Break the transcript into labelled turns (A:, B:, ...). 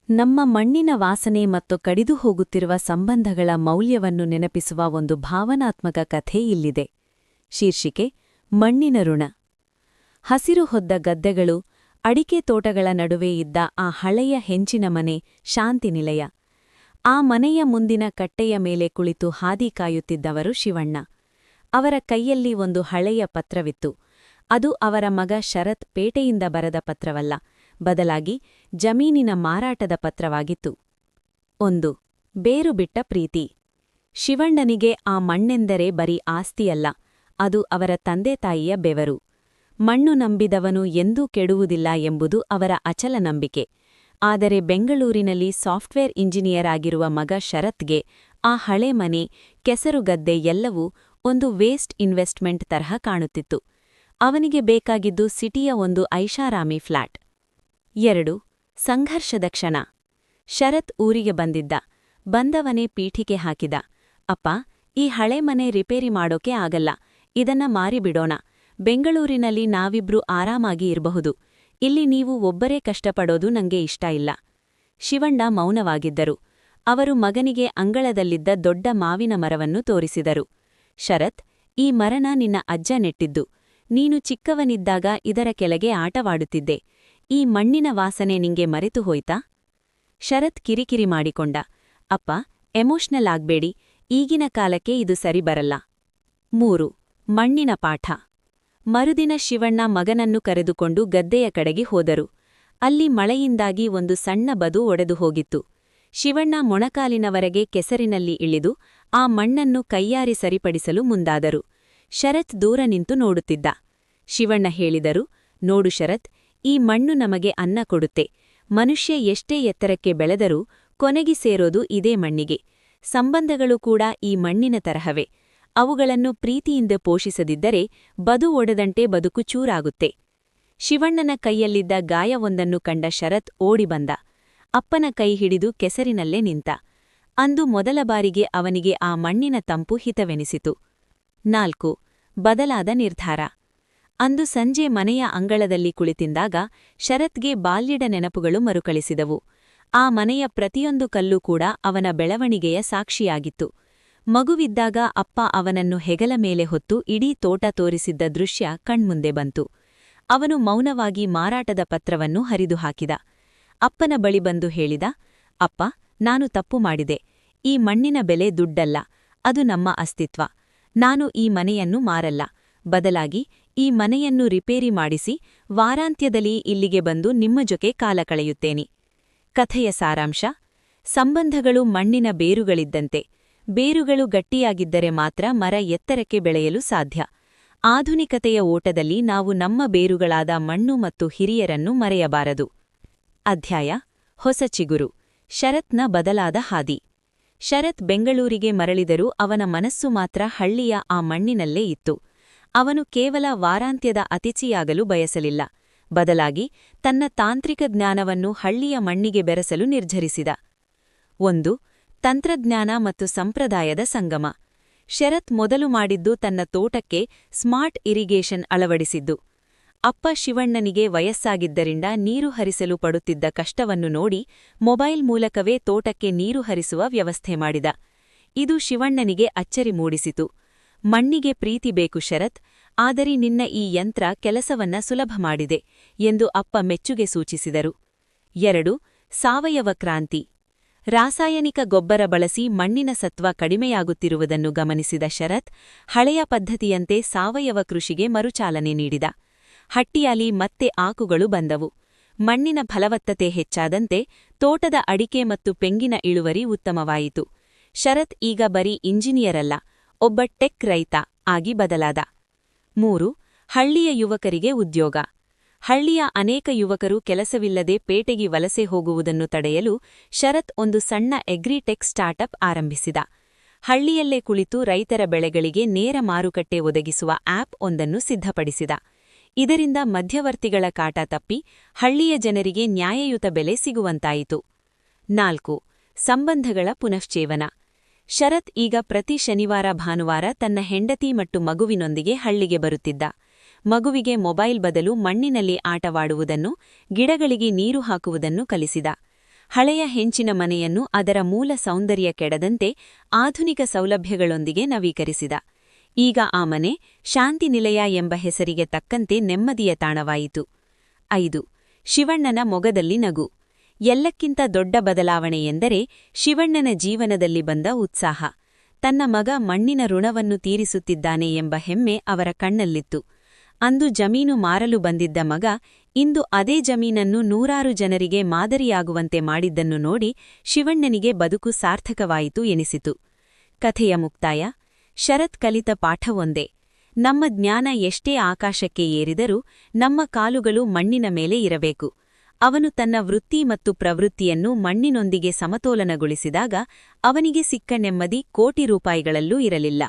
A: ನಮ್ಮ ಮಣ್ಣಿನ ವಾಸನೆ ಮತ್ತು ಕಡಿದು ಹೋಗುತ್ತಿರುವ ಸಂಬಂಧಗಳ ಮೌಲ್ಯವನ್ನು ನೆನಪಿಸುವ ಒಂದು ಭಾವನಾತ್ಮಕ ಕಥೆ ಇಲ್ಲಿದೆ. ಶೀರ್ಷಿಕೆ: ಮಣ್ಣಿನ ಋಣ. ಹಸಿರು ಹೊದ್ದ ಗದ್ದೆಗಳು, ಅಡಿಕೆ ತೋಟಗಳ ನಡುವೆ ಇದ್ದ ಆ ಹಳೆಯ ಹೆಂಚಿನ ಮನೆ ಶಾಂತಿನಿಲಯ. ಆ ಮನೆಯ ಮುಂದಿನ ಕಟ್ಟೆಯ ಮೇಲೆ ಕುಳಿತು ಹಾದಿ ಕಾಯುತ್ತಿದ್ದವರು ಶಿವಣ್ಣ. ಅವರ ಕೈಯಲ್ಲಿ ಒಂದು ಹಳೆಯ ಪತ್ರವಿತ್ತು. ಅದು ಅವರ ಮಗ ಶರತ್ ಪೇಟೆಯಿಂದ ಬರೆದ ಪತ್ರವಲ್ಲ, ಬದಲಾಗಿ ಜಮೀನಿನ ಮಾರಾಟದ ಪತ್ರವಾಗಿತ್ತು. 1. ಬೇರು ಬಿಟ್ಟ ಪ್ರೀತಿ. ಶಿವಣ್ಣನಿಗೆ ಆ ಮಣ್ಣೆಂದರೆ ಬರೀ ಆಸ್ತಿಯಲ್ಲ, ಅದು ಅವರ ತಂದೆ ತಾಯಿಯ ಬೆವರು. ಮಣ್ಣು ನಂಬಿದವನು ಎಂದೂ ಕೆಡುವುದಿಲ್ಲ ಎಂಬುದು ಅವರ ಅಚಲ ನಂಬಿಕೆ. ಆದರೆ ಬೆಂಗಳೂರಿನಲ್ಲಿ ಸಾಫ್ಟ್ವೇರ್ ಇಂಜಿನಿಯರ್ ಆಗಿರುವ ಮಗ ಶರತ್ಗೆ ಆ ಹಳೆ ಮನೆ, ಕೆಸರುಗದ್ದೆ ಎಲ್ಲವೂ ಒಂದು ವೇಸ್ಟ್ ಇನ್ವೆಸ್ಟ್ಮೆಂಟ್ ತರಹ ಕಾಣುತ್ತಿತ್ತು. ಅವನಿಗೆ ಬೇಕಾಗಿದ್ದು ಸಿಟಿಯ ಒಂದು ಐಷಾರಾಮಿ ಫ್ಲಾಟ್. 2. ಸಂಘರ್ಷದ ಕ್ಷಣ. ಶರತ್ ಊರಿಗೆ ಬಂದಿದ್ದ. ಬಂದವನೇ ಪೀಠಿಕೆ ಹಾಕಿದ. ಅಪ್ಪ, ಈ ಹಳೆ ಮನೆ ರಿಪೇರಿ ಮಾಡೋಕೆ ಆಗಲ್ಲ, ಇದನ್ನ ಮಾರಿಬಿಡೋಣ. ಬೆಂಗಳೂರಿನಲ್ಲಿ ನಾವಿಬ್ರೂ ಆರಾಮಾಗಿ ಇರಬಹುದು. ಇಲ್ಲಿ ನೀವು ಒಬ್ಬರೇ ಕಷ್ಟಪಡೋದು ನಂಗೆ ಇಷ್ಟ ಇಲ್ಲ. ಶಿವಣ್ಣ ಮೌನವಾಗಿದ್ದರು. ಅವರು ಮಗನಿಗೆ ಅಂಗಳದಲ್ಲಿದ್ದ ದೊಡ್ಡ ಮಾವಿನ ಮರವನ್ನು ತೋರಿಸಿದರು. ಶರತ್, ಈ ಮರನ ನಿನ್ನ ಅಜ್ಜ ನೆಟ್ಟಿದ್ದು. ನೀನು ಚಿಕ್ಕವನಿದ್ದಾಗ ಇದರ ಕೆಳಗೆ ಆಟವಾಡುತ್ತಿದ್ದೆ. ಈ ಮಣ್ಣಿನ ವಾಸನೆ ನಿಂಗೆ ಮರೆತು ಹೋಯ್ತಾ? ಶರತ್ ಕಿರಿಕಿರಿ ಮಾಡಿಕೊಂಡ. ಅಪ್ಪ, ಎಮೋಷನಲ್ ಆಗ್ಬೇಡಿ, ಈಗಿನ ಕಾಲಕ್ಕೆ ಇದು ಸರಿ ಬರಲ್ಲ. 3. ಮಣ್ಣಿನ ಪಾಠ. ಮರುದಿನ ಶಿವಣ್ಣ ಮಗನನ್ನು ಕರೆದುಕೊಂಡು ಗದ್ದೆಯ ಕಡೆಗೆ ಹೋದರು. ಅಲ್ಲಿ ಮಳೆಯಿಂದಾಗಿ ಒಂದು ಸಣ್ಣ ಬದು ಒಡೆದು ಹೋಗಿತ್ತು. ಶಿವಣ್ಣ ಮೊಣಕಾಲಿನವರೆಗೆ ಕೆಸರಿನಲ್ಲಿ ಇಳಿದು ಆ ಮಣ್ಣನ್ನು ಕೈಯಾರಿ ಸರಿಪಡಿಸಲು ಮುಂದಾದರು. ಶರತ್ ದೂರ ನಿಂತು ನೋಡುತ್ತಿದ್ದ. ಶಿವಣ್ಣ ಹೇಳಿದರು, ನೋಡು ಶರತ್, ಈ ಮಣ್ಣು ನಮಗೆ ಅನ್ನ ಕೊಡುತ್ತೆ. ಮನುಷ್ಯ ಎಷ್ಟೇ ಎತ್ತರಕ್ಕೆ ಬೆಳೆದರೂ ಕೊನೆಗೆ ಸೇರೋದು ಇದೇ ಮಣ್ಣಿಗೆ. ಸಂಬಂಧಗಳು ಕೂಡ ಈ ಮಣ್ಣಿನ ತರಹವೇ. ಅವುಗಳನ್ನು ಪ್ರೀತಿಯಿಂದ ಪೋಷಿಸದಿದ್ದರೆ ಬದು ಒಡೆದಂತೆ ಬದುಕು ಚೂರಾಗುತ್ತೆ. ಶಿವಣ್ಣನ ಕೈಯಲ್ಲಿದ್ದ ಗಾಯವೊಂದನ್ನು ಕಂಡ ಶರತ್ ಓಡಿ ಬಂದ. ಅಪ್ಪನ ಕೈ ಹಿಡಿದು ಕೆಸರಿನಲ್ಲೇ ನಿಂತ. ಅಂದು ಮೊದಲ ಬಾರಿಗೆ ಅವನಿಗೆ ಆ ಮಣ್ಣಿನ ತಂಪು ಹಿತವೆನಿಸಿತು. 4. ಬದಲಾದ ನಿರ್ಧಾರ. ಅಂದು ಸಂಜೆ ಮನೆಯ ಅಂಗಳದಲ್ಲಿ ಕುಳಿತಿದ್ದಾಗ ಶರತ್ಗೆ ಬಾಲ್ಯದ ನೆನಪುಗಳು ಮರುಕಳಿಸಿದವು. ಆ ಮನೆಯ ಪ್ರತಿಯೊಂದು ಕಲ್ಲು ಕೂಡ ಅವನ ಬೆಳವಣಿಗೆಯ ಸಾಕ್ಷಿಯಾಗಿತ್ತು. ಮಗುವಿದ್ದಾಗ ಅಪ್ಪ ಅವನನ್ನು ಹೆಗಲ ಮೇಲೆ ಹೊತ್ತು ಇಡೀ ತೋಟ ತೋರಿಸಿದ್ದ ದೃಶ್ಯ ಕಣ್ಮುಂದೆ ಬಂತು. ಅವನು ಮೌನವಾಗಿ ಮಾರಾಟದ ಪತ್ರವನ್ನು ಹರಿದು ಹಾಕಿದ. ಅಪ್ಪನ ಬಳಿ ಬಂದು ಹೇಳಿದ, ಅಪ್ಪ, ನಾನು ತಪ್ಪು ಮಾಡಿದೆ. ಈ ಮಣ್ಣಿನ ಬೆಲೆ ದುಡ್ಡಲ್ಲ, ಅದು ನಮ್ಮ ಅಸ್ತಿತ್ವ. ನಾನು ಈ ಮನೆಯನ್ನು ಮಾರಲ್ಲ, ಬದಲಾಗಿ ಈ ಮನೆಯನ್ನು ರಿಪೇರಿ ಮಾಡಿಸಿ ವಾರಾಂತ್ಯದಲ್ಲಿ ಇಲ್ಲಿಗೆ ಬಂದು ನಿಮ್ಮ ಜೊತೆ ಕಾಲ ಕಳೆಯುತ್ತೇನೆ. ಕಥೆಯ ಸಾರಾಂಶ: ಸಂಬಂಧಗಳು ಮಣ್ಣಿನ ಬೇರುಗಳಿದ್ದಂತೆ. ಬೇರುಗಳು ಗಟ್ಟಿಯಾಗಿದ್ದರೆ ಮಾತ್ರ ಮರ ಎತ್ತರಕ್ಕೆ ಬೆಳೆಯಲು ಸಾಧ್ಯ. ಆಧುನಿಕತೆಯ ಓಟದಲ್ಲಿ ನಾವು ನಮ್ಮ ಬೇರುಗಳಾದ ಮಣ್ಣು ಮತ್ತು ಹಿರಿಯರನ್ನು ಮರೆಯಬಾರದು. ಅಧ್ಯಾಯ: ಹೊಸ ಚಿಗುರು. ಶರತ್ನ ಬದಲಾದ ಹಾದಿ. ಶರತ್ ಬೆಂಗಳೂರಿಗೆ ಮರಳಿದರೂ ಅವನ ಮನಸ್ಸು ಮಾತ್ರ ಹಳ್ಳಿಯ ಆ ಮಣ್ಣಿನಲ್ಲೇ ಇತ್ತು. ಅವನು ಕೇವಲ ವಾರಾಂತ್ಯದ ಅತಿಥಿಯಾಗಲು ಬಯಸಲಿಲ್ಲ, ಬದಲಾಗಿ ತನ್ನ ತಾಂತ್ರಿಕ ಜ್ಞಾನವನ್ನು ಹಳ್ಳಿಯ ಮಣ್ಣಿಗೆ ಬೆರೆಸಲು ನಿರ್ಧರಿಸಿದ. 1. ತಂತ್ರಜ್ಞಾನ ಮತ್ತು ಸಂಪ್ರದಾಯದ ಸಂಗಮ. ಶರತ್ ಮೊದಲು ಮಾಡಿದ್ದು ತನ್ನ ತೋಟಕ್ಕೆ ಸ್ಮಾರ್ಟ್ ಇರಿಗೇಷನ್ ಅಳವಡಿಸಿದ್ದು. ಅಪ್ಪ ಶಿವಣ್ಣನಿಗೆ ವಯಸ್ಸಾಗಿದ್ದರಿಂದ ನೀರು ಹರಿಸಲು ಪಡುತ್ತಿದ್ದ ಕಷ್ಟವನ್ನು ನೋಡಿ ಮೊಬೈಲ್ ಮೂಲಕವೇ ತೋಟಕ್ಕೆ ನೀರು ಹರಿಸುವ ವ್ಯವಸ್ಥೆ ಮಾಡಿದ. ಇದು ಶಿವಣ್ಣನಿಗೆ ಅಚ್ಚರಿ ಮೂಡಿಸಿತು. ಮಣ್ಣಿಗೆ ಪ್ರೀತಿ ಬೇಕು ಶರತ್, ಆದರೆ ನಿನ್ನ ಈ ಯಂತ್ರ ಕೆಲಸವನ್ನ ಸುಲಭ ಮಾಡಿದೆ ಎಂದು ಅಪ್ಪ ಮೆಚ್ಚುಗೆ ಸೂಚಿಸಿದರು. 2. ಸಾವಯವ ಕ್ರಾಂತಿ. ರಾಸಾಯನಿಕ ಗೊಬ್ಬರ ಬಳಸಿ ಮಣ್ಣಿನ ಸತ್ವ ಕಡಿಮೆಯಾಗುತ್ತಿರುವುದನ್ನು ಗಮನಿಸಿದ ಶರತ್ ಹಳೆಯ ಪದ್ಧತಿಯಂತೆ ಸಾವಯವ ಕೃಷಿಗೆ ಮರುಚಾಲನೆ ನೀಡಿದ. ಹಟ್ಟಿಯಾಲಿ ಮತ್ತೆ ಆಕುಗಳು ಬಂದವು. ಮಣ್ಣಿನ ಫಲವತ್ತತೆ ಹೆಚ್ಚಾದಂತೆ ತೋಟದ ಅಡಿಕೆ ಮತ್ತು ಪೆಂಗಿನ ಇಳುವರಿ ಉತ್ತಮವಾಯಿತು. ಶರತ್ ಈಗ ಬರೀ ಇಂಜಿನಿಯರ್ ಅಲ್ಲ, ಒಬ್ಬ ಟೆಕ್ ರೈತ ಆಗಿ ಬದಲಾದ. 3. ಹಳ್ಳಿಯ ಯುವಕರಿಗೆ ಉದ್ಯೋಗ. ಹಳ್ಳಿಯ ಅನೇಕ ಯುವಕರು ಕೆಲಸವಿಲ್ಲದೆ ಪೇಟೆಗೆ ವಲಸೆ ಹೋಗುವುದನ್ನು ತಡೆಯಲು ಶರತ್ ಒಂದು ಸಣ್ಣ ಎಗ್ರಿಟೆಕ್ ಸ್ಟಾರ್ಟ್ಅಪ್ ಆರಂಭಿಸಿದ. ಹಳ್ಳಿಯಲ್ಲೇ ಕುಳಿತು ರೈತರ ಬೆಳೆಗಳಿಗೆ ನೇರ ಮಾರುಕಟ್ಟೆ ಒದಗಿಸುವ ಆಪ್ ಒಂದನ್ನು ಸಿದ್ಧಪಡಿಸಿದ. ಇದರಿಂದ ಮಧ್ಯವರ್ತಿಗಳ ಕಾಟ ತಪ್ಪಿ ಹಳ್ಳಿಯ ಜನರಿಗೆ ನ್ಯಾಯಯುತ ಬೆಲೆ ಸಿಗುವಂತಾಯಿತು. 4. ಸಂಬಂಧಗಳ ಪುನಶ್ಚೇತನ. ಶರತ್ ಈಗ ಪ್ರತಿ ಶನಿವಾರ ಭಾನುವಾರ ತನ್ನ ಹೆಂಡತಿ ಮತ್ತು ಮಗುವಿನೊಂದಿಗೆ ಹಳ್ಳಿಗೆ ಬರುತ್ತಿದ್ದ. ಮಗುವಿಗೆ ಮೊಬೈಲ್ ಬದಲು ಮಣ್ಣಿನಲ್ಲಿ ಆಟವಾಡುವುದನ್ನು, ಗಿಡಗಳಿಗೆ ನೀರು ಹಾಕುವುದನ್ನು ಕಲಿಸಿದ. ಹಳೆಯ ಹೆಂಚಿನ ಮನೆಯನ್ನು ಅದರ ಮೂಲ ಸೌಂದರ್ಯ ಕೆಡದಂತೆ ಆಧುನಿಕ ಸೌಲಭ್ಯಗಳೊಂದಿಗೆ ನವೀಕರಿಸಿದ. ಈಗ ಆ ಮನೆ ಶಾಂತಿನಿಲಯ ಎಂಬ ಹೆಸರಿಗೆ ತಕ್ಕಂತೆ ನೆಮ್ಮದಿಯ ತಾಣವಾಯಿತು. 5. ಶಿವಣ್ಣನ ಮೊಗದಲ್ಲಿ ನಗು. ಎಲ್ಲಕ್ಕಿಂತ ದೊಡ್ಡ ಬದಲಾವಣೆ ಎಂದರೆ ಶಿವಣ್ಣನ ಜೀವನದಲ್ಲಿ ಬಂದ ಉತ್ಸಾಹ. ತನ್ನ ಮಗ ಮಣ್ಣಿನ ಋಣವನ್ನು ತೀರಿಸುತ್ತಿದ್ದಾನೆ ಎಂಬ ಹೆಮ್ಮೆ ಅವರ ಕಣ್ಣಲ್ಲಿತ್ತು. ಅಂದು ಜಮೀನು ಮಾರಲು ಬಂದಿದ್ದ ಮಗ ಇಂದು ಅದೇ ಜಮೀನನ್ನು ನೂರಾರು ಜನರಿಗೆ ಮಾದರಿಯಾಗುವಂತೆ ಮಾಡಿದ್ದನ್ನು ನೋಡಿ ಶಿವಣ್ಣನಿಗೆ ಬದುಕು ಸಾರ್ಥಕವಾಯಿತು ಎನಿಸಿತು. ಕಥೆಯ ಮುಕ್ತಾಯ. ಶರತ್ ಕಲಿತ ಪಾಠವೊಂದೇ: ನಮ್ಮ ಜ್ಞಾನ ಎಷ್ಟೇ ಆಕಾಶಕ್ಕೆ ಏರಿದರೂ ನಮ್ಮ ಕಾಲುಗಳು ಮಣ್ಣಿನ ಮೇಲೆ ಇರಬೇಕು. ಅವನು ತನ್ನ ವೃತ್ತಿ ಮತ್ತು ಪ್ರವೃತ್ತಿಯನ್ನು ಮಣ್ಣಿನೊಂದಿಗೆ ಸಮತೋಲನಗೊಳಿಸಿದಾಗ ಅವನಿಗೆ ಸಿಕ್ಕ ನೆಮ್ಮದಿ ಕೋಟಿ ರೂಪಾಯಿಗಳಲ್ಲೂ ಇರಲಿಲ್ಲ.